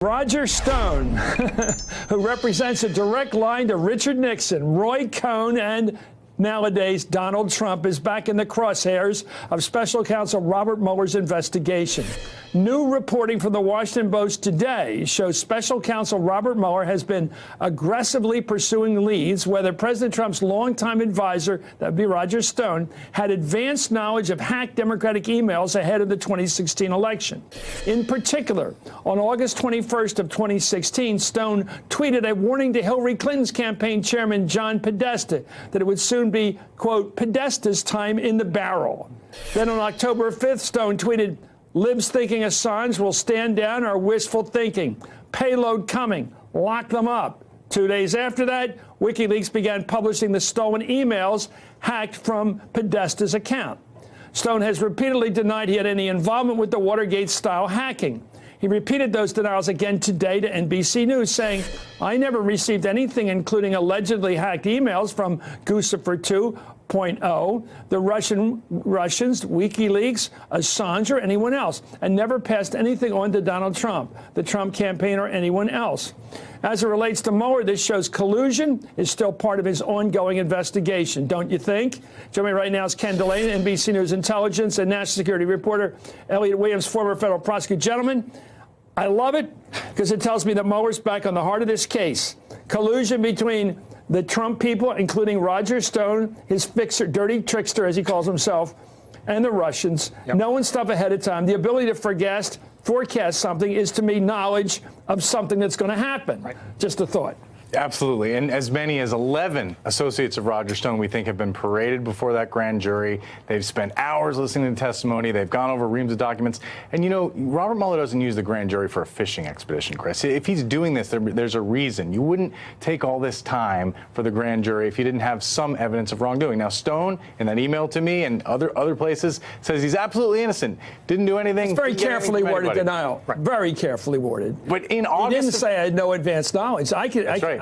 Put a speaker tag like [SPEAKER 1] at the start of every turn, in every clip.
[SPEAKER 1] Roger Stone, who represents a direct line to Richard Nixon, Roy Cohn, and nowadays Donald Trump, is back in the crosshairs of Special Counsel Robert Mueller's investigation. New reporting from the Washington Post today shows Special Counsel Robert Mueller has been aggressively pursuing leads whether President Trump's longtime advisor, that would be Roger Stone, had advanced knowledge of hacked Democratic emails ahead of the 2016 election. In particular, on August 21st of 2016, Stone tweeted a warning to Hillary Clinton's campaign chairman, John Podesta, that it would soon be, quote, Podesta's time in the barrel. Then on October 5th, Stone tweeted, "Libs thinking Assange will stand down are wishful thinking. Payload coming. Lock them up." 2 days after that, WikiLeaks began publishing the stolen emails hacked from Podesta's account. Stone has repeatedly denied he had any involvement with the Watergate-style hacking. He repeated those denials again today to NBC News, saying, "I never received anything, including allegedly hacked emails from Guccifer 2.0, the Russians, WikiLeaks, Assange, or anyone else, and never passed anything on to Donald Trump, the Trump campaign, or anyone else." As it relates to Mueller, this shows collusion is still part of his ongoing investigation, don't you think? Joining me right now is Ken Delaney, NBC News intelligence and national security reporter, Elliot Williams, former federal prosecutor. Gentlemen, I love it because it tells me that Mueller's back on the heart of this case. Collusion between the Trump people, including Roger Stone, his fixer, dirty trickster, as he calls himself, and the Russians, knowing stuff ahead of time. The ability to forecast something is, to me, knowledge of something that's going to happen. Right. Just a thought.
[SPEAKER 2] Absolutely. And as many as 11 associates of Roger Stone, we think, have been paraded before that grand jury. They've spent hours listening to testimony. They've gone over reams of documents. And, you know, Robert Mueller doesn't use the grand jury for a fishing expedition, Chris. If he's doing this, there's a reason. You wouldn't take all this time for the grand jury if you didn't have some evidence of wrongdoing. Now, Stone, in that email to me and other places, says he's absolutely innocent. Didn't do anything.
[SPEAKER 1] It's very carefully worded denial. Right. Very carefully worded.
[SPEAKER 2] But in August,
[SPEAKER 1] he didn't say I had no advanced knowledge.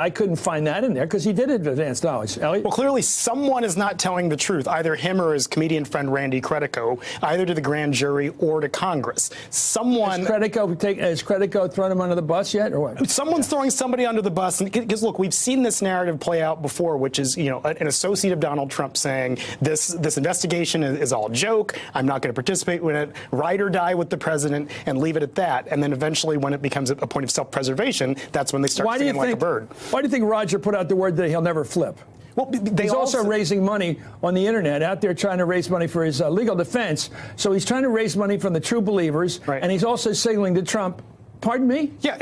[SPEAKER 1] I couldn't find that in there because he did have advanced knowledge. Elliot?
[SPEAKER 3] Well, clearly someone is not telling the truth, either him or his comedian friend Randy Credico, either to the grand jury or to Congress. Someone...
[SPEAKER 1] Has Credico thrown him under the bus yet, or what?
[SPEAKER 3] Someone's throwing somebody under the bus. Because, look, we've seen this narrative play out before, which is, you know, an associate of Donald Trump saying this investigation is all a joke. I'm not going to participate in it. Ride or die with the president and leave it at that. And then eventually, when it becomes a point of self-preservation, that's when they start singing like a bird.
[SPEAKER 1] Why do you think Roger put out the word that he'll never flip?
[SPEAKER 3] Well,
[SPEAKER 1] he's also raising money on the internet, out there trying to raise money for his legal defense. So he's trying to raise money from the true believers, right. And he's also signaling to Trump, pardon me?
[SPEAKER 3] Yeah.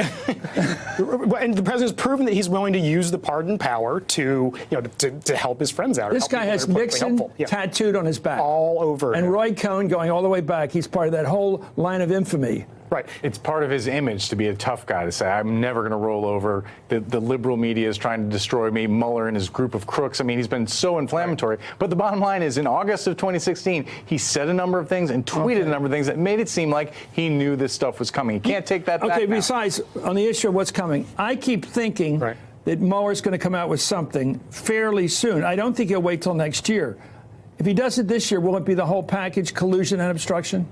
[SPEAKER 3] And the president's proven that he's willing to use the pardon power to help his friends out.
[SPEAKER 1] This guy has Nixon tattooed on his back.
[SPEAKER 3] All over
[SPEAKER 1] and
[SPEAKER 3] him.
[SPEAKER 1] Roy Cohn going all the way back. He's part of that whole line of infamy.
[SPEAKER 3] Right.
[SPEAKER 2] It's part of his image to be a tough guy, to say, I'm never going to roll over. The liberal media is trying to destroy me. Mueller and his group of crooks. I mean, he's been so inflammatory. Right. But the bottom line is, in August of 2016, he said a number of things and tweeted a number of things that made it seem like he knew this stuff was coming. He can't take that back now.
[SPEAKER 1] Besides, on the issue of what's coming, I keep thinking that Mueller's going to come out with something fairly soon. I don't think he'll wait till next year. If he does it this year, will it be the whole package, collusion and obstruction?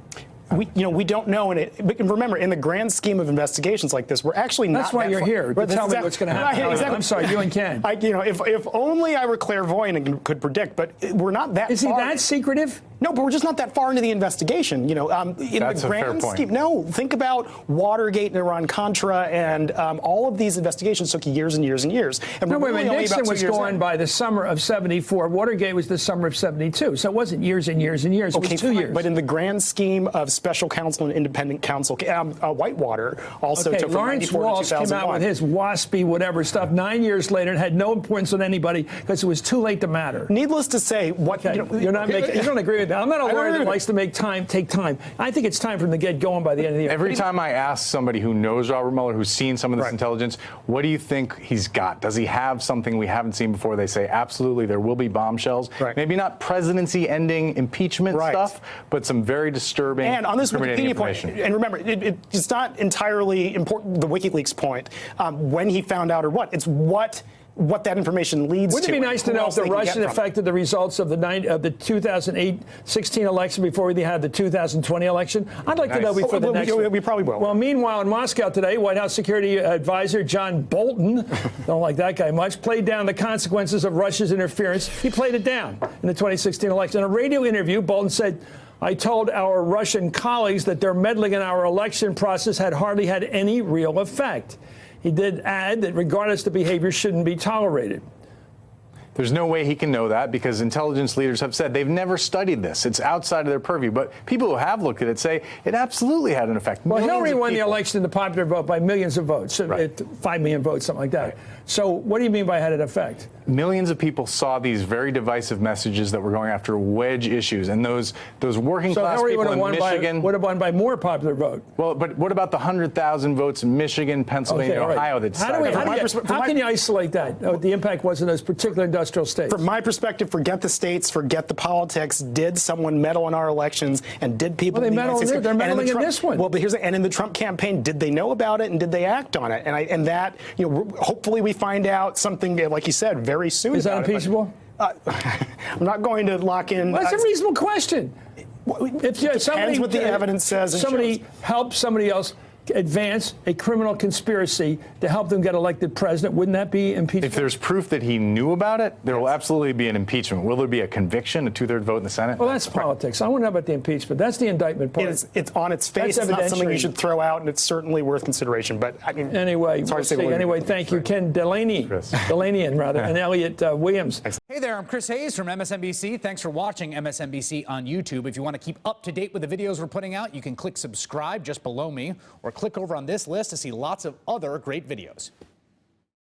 [SPEAKER 3] We don't know. But remember, in the grand scheme of investigations like this, we're actually not.
[SPEAKER 1] That's why you're here, to tell me what's going to happen. Exactly. I'm sorry, you and Ken.
[SPEAKER 3] If only I were clairvoyant and could predict, but we're not that far.
[SPEAKER 1] Is he that secretive?
[SPEAKER 3] No, but we're just not that far into the investigation. In
[SPEAKER 2] That's
[SPEAKER 3] the grand
[SPEAKER 2] scheme.
[SPEAKER 3] Point. No, think about Watergate and Iran-Contra, and all of these investigations took years and years and years. And
[SPEAKER 1] no, wait, Nixon was going by the summer of '74. Watergate was the summer of '72. So it wasn't years and years and years. It was 2 years.
[SPEAKER 3] But in the grand scheme of special counsel and independent counsel, Whitewater also took from
[SPEAKER 1] Lawrence
[SPEAKER 3] 94
[SPEAKER 1] Walsh
[SPEAKER 3] to 2001.
[SPEAKER 1] came out with his waspy whatever stuff 9 years later and had no importance on anybody because it was too late to matter.
[SPEAKER 3] Needless to say, what
[SPEAKER 1] you don't agree with that. I'm not a lawyer that likes to take time. I think it's time for him to get going by the end of the year.
[SPEAKER 2] Every time I ask somebody who knows Robert Mueller, who's seen some of this intelligence, what do you think he's got? Does he have something we haven't seen before? They say, absolutely, there will be bombshells. Right. Maybe not presidency-ending impeachment stuff, but some very disturbing,
[SPEAKER 3] and on this Wikipedia point, and remember, it's not entirely important, the WikiLeaks point, when he found out or what. It's what what that information leads
[SPEAKER 1] Wouldn't
[SPEAKER 3] to.
[SPEAKER 1] it be nice to
[SPEAKER 3] who
[SPEAKER 1] know if
[SPEAKER 3] else
[SPEAKER 1] the
[SPEAKER 3] they can get
[SPEAKER 1] Russian
[SPEAKER 3] from it.
[SPEAKER 1] affected the results of the 2016 election before we had the 2020 election? I'd like to know before the next one.
[SPEAKER 3] We probably will.
[SPEAKER 1] Well, meanwhile, in Moscow today, White House Security Advisor John Bolton, don't like that guy much, played down the consequences of Russia's interference. He played it down in the 2016 election. In a radio interview, Bolton said, I told our Russian colleagues that their meddling in our election process had hardly had any real effect. He did add that regardless, the behavior shouldn't be tolerated.
[SPEAKER 2] There's no way he can know that because intelligence leaders have said they've never studied this. It's outside of their purview. But people who have looked at it say it absolutely had an effect.
[SPEAKER 1] Well,
[SPEAKER 2] Millions
[SPEAKER 1] Hillary
[SPEAKER 2] of
[SPEAKER 1] won the
[SPEAKER 2] people.
[SPEAKER 1] election in the popular vote by millions of votes,
[SPEAKER 2] Right.
[SPEAKER 1] 5 million votes, something like that.
[SPEAKER 2] Right.
[SPEAKER 1] So what do you mean by had an effect?
[SPEAKER 2] Millions of people saw these very divisive messages that were going after wedge issues, and those working
[SPEAKER 1] So
[SPEAKER 2] class
[SPEAKER 1] Hillary
[SPEAKER 2] people
[SPEAKER 1] would
[SPEAKER 2] in Michigan.
[SPEAKER 1] have won by more popular vote.
[SPEAKER 2] Well, but what about the 100,000 votes in Michigan, Pennsylvania,
[SPEAKER 1] all right.
[SPEAKER 2] Ohio that
[SPEAKER 1] How
[SPEAKER 2] decided?
[SPEAKER 1] can you isolate that? What the impact was in those particular industrial states?
[SPEAKER 3] From my perspective, forget the states, forget the politics. Did someone meddle in our elections, and did people?
[SPEAKER 1] Well, they
[SPEAKER 3] in the
[SPEAKER 1] meddled
[SPEAKER 3] United
[SPEAKER 1] in
[SPEAKER 3] States-
[SPEAKER 1] there. They're
[SPEAKER 3] and
[SPEAKER 1] meddling in
[SPEAKER 3] Trump-
[SPEAKER 1] this one.
[SPEAKER 3] Well, but and in the Trump campaign, did they know about it and did they act on it? And that, hopefully we find out something, like you said, very soon.
[SPEAKER 1] Is that
[SPEAKER 3] about it.
[SPEAKER 1] impeachable?
[SPEAKER 3] I'm not going to lock in.
[SPEAKER 1] Well, that's a reasonable question. If somebody,
[SPEAKER 3] what the evidence says and
[SPEAKER 1] somebody
[SPEAKER 3] shows.
[SPEAKER 1] helps somebody else advance a criminal conspiracy to help them get elected president, wouldn't that be impeachable?
[SPEAKER 2] If there's proof that he knew about it, there will absolutely be an impeachment. Will there be a conviction, a two-third vote in the Senate?
[SPEAKER 1] Well, that's politics. I want to know about the impeachment. That's the indictment part.
[SPEAKER 3] It's on its face.
[SPEAKER 1] That's
[SPEAKER 3] It's not something you
[SPEAKER 1] evidentiary.
[SPEAKER 3] should throw out, and it's certainly worth consideration. But I mean,
[SPEAKER 1] Anyway,
[SPEAKER 3] it's hard
[SPEAKER 1] we'll
[SPEAKER 3] to say
[SPEAKER 1] see.
[SPEAKER 3] what
[SPEAKER 1] Anyway, thank you, Ken Delaney, Delanian rather, and Elliot Williams.
[SPEAKER 4] Hey there, I'm Chris Hayes from MSNBC. Thanks for watching MSNBC on YouTube. If you want to keep up to date with the videos we're putting out, you can click subscribe just below me or click over on this list to see lots of other great videos.